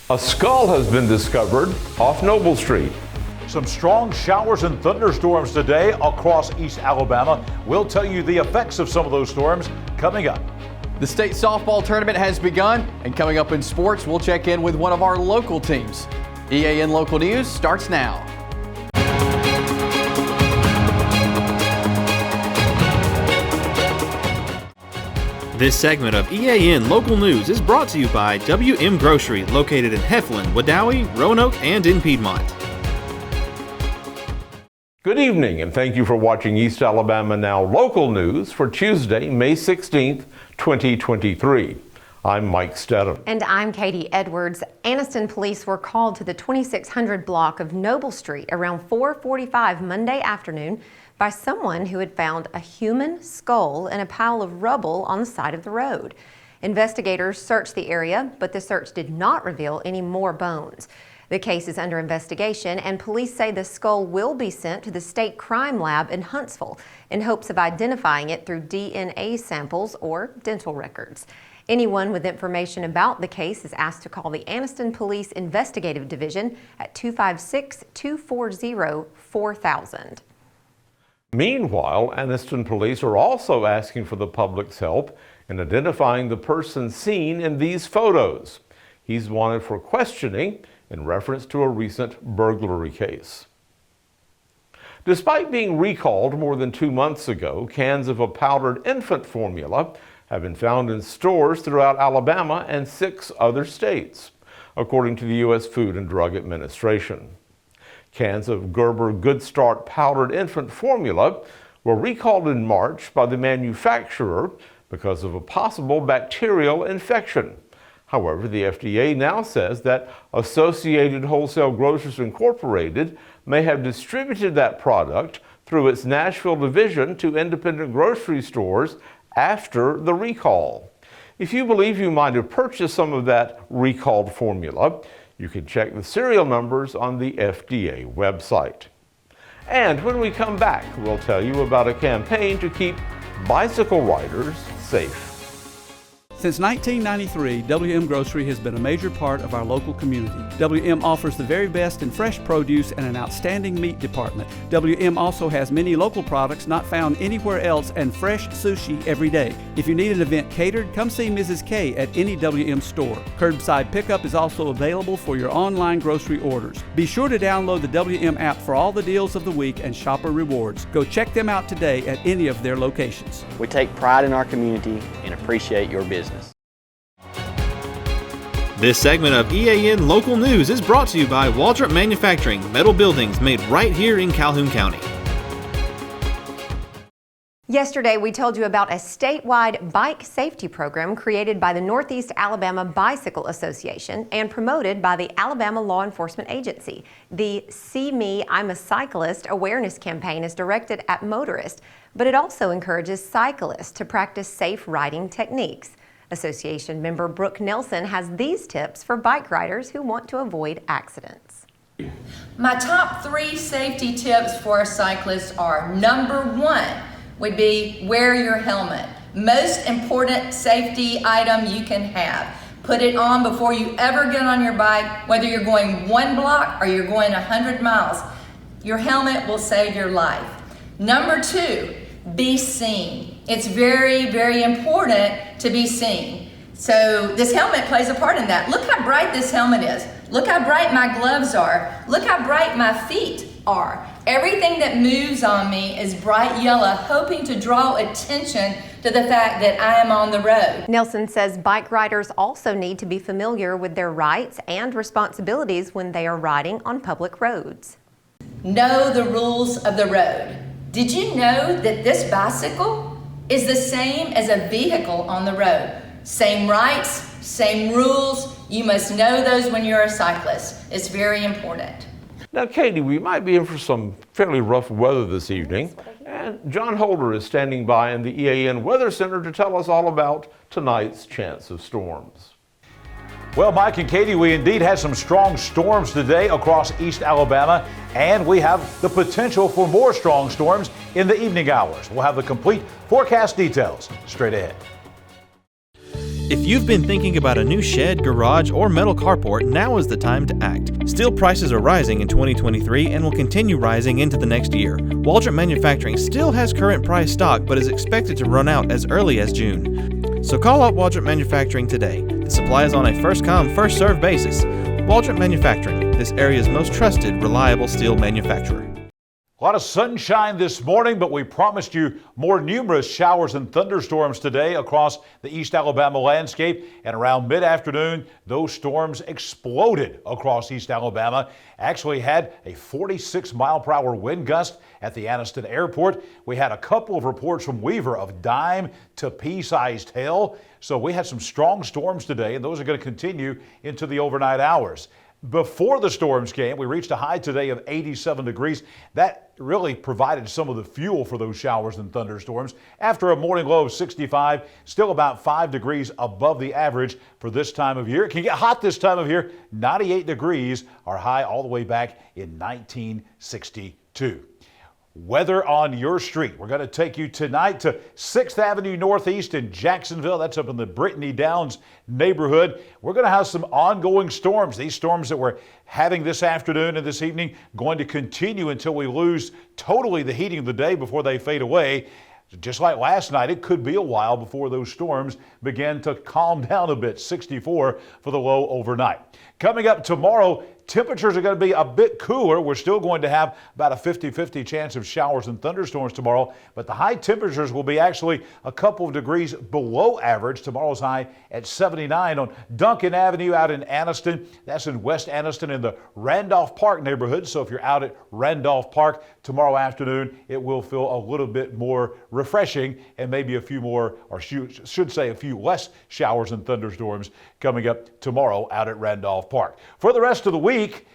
A skull has been discovered off Noble Street. Some strong showers and thunderstorms today across East Alabama. We'll tell you the effects of some of those storms coming up. The state softball tournament has begun, and coming up in sports, we'll check in with one of our local teams. EAN Local News starts now. This segment of EAN Local News is brought to you by WM Grocery, located in Heflin, Wadowee, Roanoke, and in Piedmont. Good evening, and thank you for watching East Alabama Now Local News for Tuesday, May 16th, 2023. I'm Mike Stedham. And I'm Katie Edwards. Anniston Police were called to the 2600 block of Noble Street around 4:45 Monday afternoon by someone who had found a human skull in a pile of rubble on the side of the road. Investigators searched the area, but the search did not reveal any more bones. The case is under investigation, and police say the skull will be sent to the state crime lab in Huntsville in hopes of identifying it through DNA samples or dental records. Anyone with information about the case is asked to call the Anniston Police Investigative Division at 256-240-4000. Meanwhile, Anniston Police are also asking for the public's help in identifying the person seen in these photos. He's wanted for questioning in reference to a recent burglary case. Despite being recalled more than 2 months ago, cans of a powdered infant formula have been found in stores throughout Alabama and 6 other states, according to the U.S. Food and Drug Administration. Cans of Gerber Good Start powdered infant formula were recalled in March by the manufacturer because of a possible bacterial infection. However, the FDA now says that Associated Wholesale Grocers Incorporated may have distributed that product through its Nashville division to independent grocery stores after the recall. If you believe you might have purchased some of that recalled formula, you can check the serial numbers on the FDA website. And when we come back, we'll tell you about a campaign to keep bicycle riders safe. Since 1993, WM Grocery has been a major part of our local community. WM offers the very best in fresh produce and an outstanding meat department. WM also has many local products not found anywhere else and fresh sushi every day. If you need an event catered, come see Mrs. K at any WM store. Curbside pickup is also available for your online grocery orders. Be sure to download the WM app for all the deals of the week and shopper rewards. Go check them out today at any of their locations. We take pride in our community and appreciate your business. This segment of EAN Local News is brought to you by Waldrop Manufacturing, metal buildings made right here in Calhoun County. Yesterday, we told you about a statewide bike safety program created by the Northeast Alabama Bicycle Association and promoted by the Alabama Law Enforcement Agency. The See Me, I'm a Cyclist awareness campaign is directed at motorists, but it also encourages cyclists to practice safe riding techniques. Association member Brooke Nelson has these tips for bike riders who want to avoid accidents. My top 3 safety tips for a cyclist are: number 1 would be wear your helmet. Most important safety item you can have. Put it on before you ever get on your bike, whether you're going 1 block or you're going 100 miles. Your helmet will save your life. Number 2, be seen. It's very, very important to be seen. So this helmet plays a part in that. Look how bright this helmet is. Look how bright my gloves are. Look how bright my feet are. Everything that moves on me is bright yellow, hoping to draw attention to the fact that I am on the road. Nelson says bike riders also need to be familiar with their rights and responsibilities when they are riding on public roads. Know the rules of the road. Did you know that this bicycle is the same as a vehicle on the road? Same rights, same rules. You must know those when you're a cyclist. It's very important. Now, Katie, we might be in for some fairly rough weather this evening, and John Holder is standing by in the EAN Weather Center to tell us all about tonight's chance of storms. Well, Mike and Katie, we indeed had some strong storms today across East Alabama, and we have the potential for more strong storms in the evening hours. We'll have the complete forecast details straight ahead. If you've been thinking about a new shed, garage, or metal carport, now is the time to act. Steel prices are rising in 2023 and will continue rising into the next year. Waldrop Manufacturing still has current price stock but is expected to run out as early as June. So call up Waldrop Manufacturing today. The supply is on a first-come, first-served basis. Waldrop Manufacturing, this area's most trusted, reliable steel manufacturer. A lot of sunshine this morning, but we promised you more numerous showers and thunderstorms today across the East Alabama landscape. And around mid-afternoon, those storms exploded across East Alabama. Actually had a 46-mile-per-hour wind gust at the Anniston Airport. We had a couple of reports from Weaver of dime to pea-sized hail. So we had some strong storms today, and those are going to continue into the overnight hours. Before the storms came, we reached a high today of 87 degrees. That really provided some of the fuel for those showers and thunderstorms. After a morning low of 65, still about 5 degrees above the average for this time of year. It can get hot this time of year. 98 degrees, our high all the way back in 1962. Weather on your street. We're going to take you tonight to 6th Avenue Northeast in Jacksonville. That's up in the Brittany Downs neighborhood. We're going to have some ongoing storms. These storms that we're having this afternoon and this evening going to continue until we lose totally the heating of the day before they fade away. Just like last night, it could be a while before those storms begin to calm down a bit. 64 for the low overnight. Coming up tomorrow, temperatures are going to be a bit cooler. We're still going to have about a 50-50 chance of showers and thunderstorms tomorrow, but the high temperatures will be actually a couple of degrees below average. Tomorrow's high at 79 on Duncan Avenue out in Anniston. That's in West Anniston in the Randolph Park neighborhood. So if you're out at Randolph Park tomorrow afternoon, it will feel a little bit more refreshing and maybe a few more, or should say a few less showers and thunderstorms coming up tomorrow out at Randolph Park. For the rest of the week,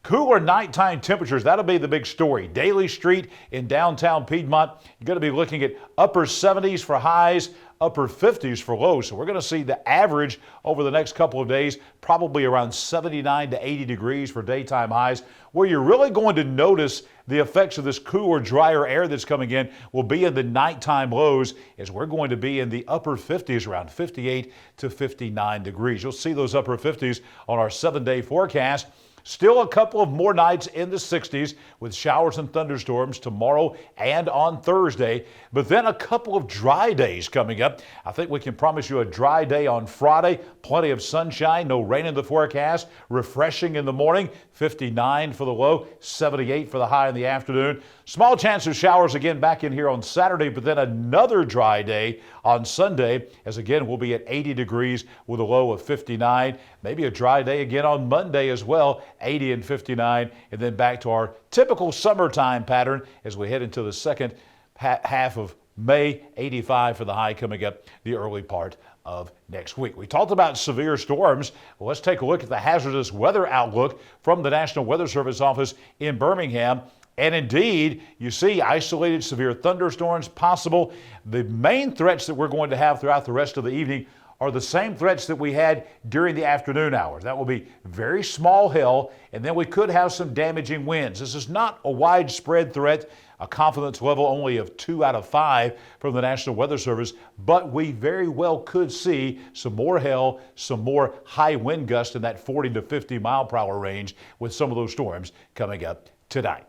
cooler nighttime temperatures. That'll be the big story. Daly Street in downtown Piedmont, you're going to be looking at upper 70s for highs, upper 50s for lows. So we're going to see the average over the next couple of days, probably around 79 to 80 degrees for daytime highs. Where you're really going to notice the effects of this cooler, drier air that's coming in will be in the nighttime lows, as we're going to be in the upper 50s, around 58 to 59 degrees. You'll see those upper 50s on our 7-day forecast. Still a couple of more nights in the 60s with showers and thunderstorms tomorrow and on Thursday, but then a couple of dry days coming up. I think we can promise you a dry day on Friday. Plenty of sunshine, no rain in the forecast, refreshing in the morning, 59 for the low, 78 for the high in the afternoon. Small chance of showers again back in here on Saturday, but then another dry day on Sunday, as again we'll be at 80 degrees with a low of 59. Maybe a dry day again on Monday as well, 80 and 59, and then back to our typical summertime pattern as we head into the second half of May, 85 for the high coming up the early part of next week. We talked about severe storms. Well, let's take a look at the hazardous weather outlook from the National Weather Service office in Birmingham. And indeed, you see isolated severe thunderstorms possible. The main threats that we're going to have throughout the rest of the evening are the same threats that we had during the afternoon hours. That will be very small hail, and then we could have some damaging winds. This is not a widespread threat, a confidence level only of 2 out of 5 from the National Weather Service, but we very well could see some more hail, some more high wind gusts in that 40 to 50 mile per hour range with some of those storms coming up tonight.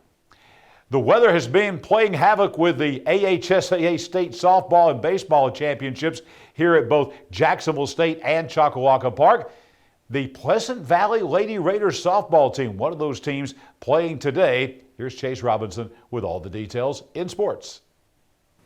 The weather has been playing havoc with the AHSAA State Softball and Baseball Championships here at both Jacksonville State and Choccolocco Park. The Pleasant Valley Lady Raiders softball team, one of those teams playing today. Here's Chase Robinson with all the details in sports.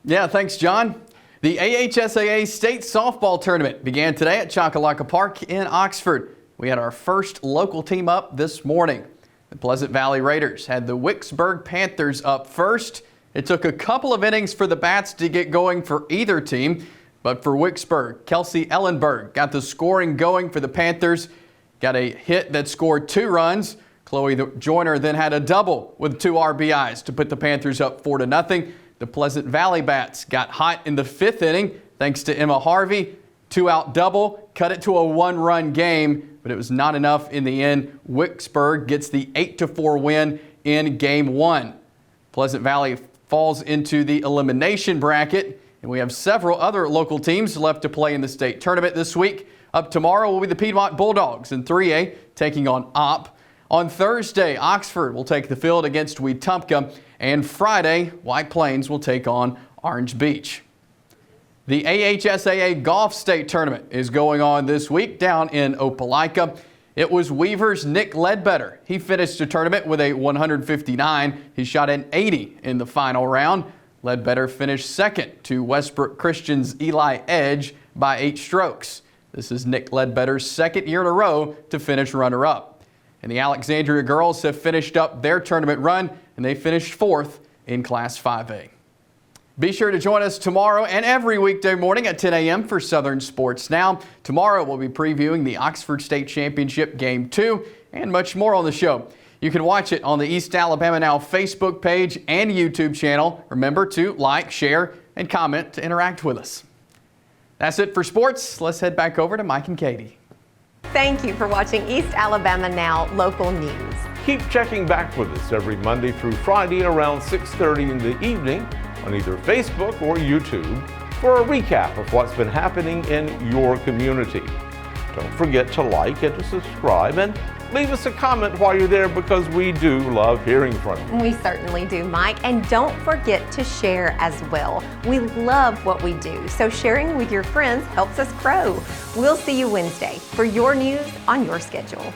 Yeah, thanks, John. The AHSAA State Softball Tournament began today at Choccolocco Park in Oxford. We had our first local team up this morning. The Pleasant Valley Raiders had the Wicksburg Panthers up first. It took a couple of innings for the bats to get going for either team, but for Wicksburg, Kelsey Ellenberg got the scoring going for the Panthers, got a hit that scored 2 runs. Chloe Joyner then had a double with 2 RBIs to put the Panthers up 4-0. The Pleasant Valley bats got hot in the 5th inning thanks to Emma Harvey. 2-out double, cut it to a 1-run game, but it was not enough in the end. Wicksburg gets the 8-4 win in Game 1. Pleasant Valley falls into the elimination bracket, And we have several other local teams left to play in the state tournament this week. Up tomorrow will be the Piedmont Bulldogs in 3A taking on Opp. On Thursday, Oxford will take the field against Wetumpka. And Friday, White Plains will take on Orange Beach. The AHSAA Golf State Tournament is going on this week down in Opelika. It was Weaver's Nick Ledbetter. He finished the tournament with a 159. He shot an 80 in the final round. Ledbetter finished second to Westbrook Christian's Eli Edge by 8 strokes. This is Nick Ledbetter's second year in a row to finish runner-up. And the Alexandria girls have finished up their tournament run, and they finished 4th in Class 5A. Be sure to join us tomorrow and every weekday morning at 10 a.m. for Southern Sports Now. Tomorrow we'll be previewing the Oxford State Championship Game 2 and much more on the show. You can watch it on the East Alabama Now Facebook page and YouTube channel. Remember to like, share, and comment to interact with us. That's it for sports. Let's head back over to Mike and Katie. Thank you for watching East Alabama Now Local News. Keep checking back with us every Monday through Friday around 6:30 in the evening on either Facebook or YouTube for a recap of what's been happening in your community. Don't forget to like and to subscribe and leave us a comment while you're there because we do love hearing from you. We certainly do, Mike. And don't forget to share as well. We love what we do, so sharing with your friends helps us grow. We'll see you Wednesday for your news on your schedule.